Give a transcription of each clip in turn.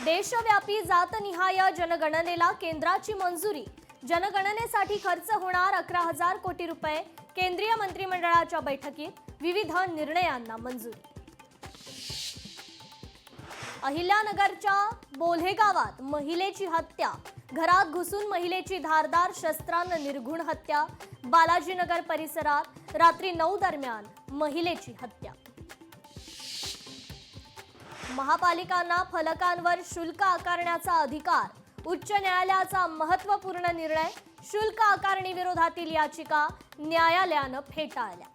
देशव्यापी जातनिहाय जनगणनेला केंद्राची मंजुरी। जनगणनेसाठी खर्च होणार 11,000 कोटी रुपये। केंद्रीय मंत्रिमंडळाच्या बैठकीत विविध निर्णयांना मंजुरी। अहिल्यानगरच्या बोल्हे गावात महिलेची हत्या। घरात घुसून महिलेची धारदार शस्त्राने निर्घुण हत्या। बालाजीनगर परिसरात रात्री 9 दरम्यान महिलेची हत्या। महापालिकांना फलकांवर शुल्क आकारण्याचा अधिकार। उच्च न्यायालयाचा महत्त्वपूर्ण निर्णय। शुल्क आकारणी विरोधातील याचिका न्यायालयाने फेटाळल्या।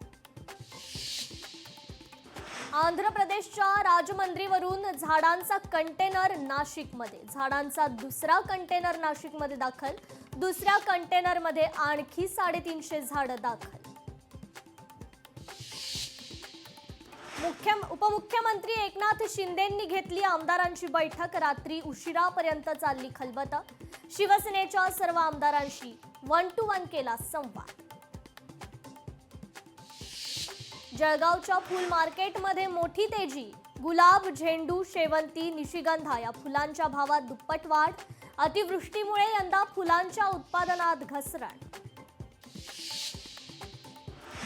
आंध्र प्रदेशच्या राजमंद्रीवरून झाडांचा कंटेनर नाशिकमध्ये। झाडांचा दुसरा कंटेनर नाशिकमध्ये दाखल। दुसऱ्या कंटेनरमध्ये आणखी 350 झाडं दाखल। उपमुख्यमंत्री एकनाथ शिंदेंनी घेतली आमदारांची बैठक। रात्री उशिरापर्यंत चालली खलबत। शिवसेनेच्या सर्व आमदारांशी 1 to 1 केला संवाद। जळगावच्या फूल मार्केटमध्ये मोठी तेजी। गुलाब, झेंडू, शेवंती, निशिगंधा या फुलांच्या भावात दुप्पट वाढ। अतिवृष्टीमुळे यंदा फुलांच्या उत्पादनात घसरण।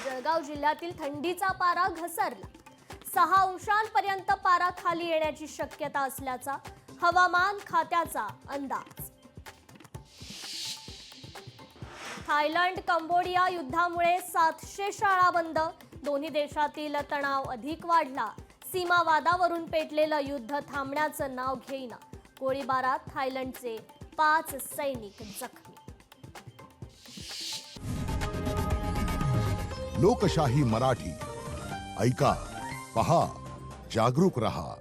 जळगाव जिल्ह्यातील थंडीचा पारा घसरला। 6 अंशांपर्यंत पारा खाली येण्याची शक्यता असल्याचा हवामान खात्याचा अंदाज। थायलंड कंबोडिया युद्धामुळे 700 शाळा बंद। दोन्ही देशातील तणाव अधिक वाढला। सीमा वादावरून पेटलेलं युद्ध थांबण्याचं नाव घेईना। गोळीबारात थायलंडचे 5 सैनिक जखमी। लोकशाही मराठी ऐका, पहा, जागरूक रहा।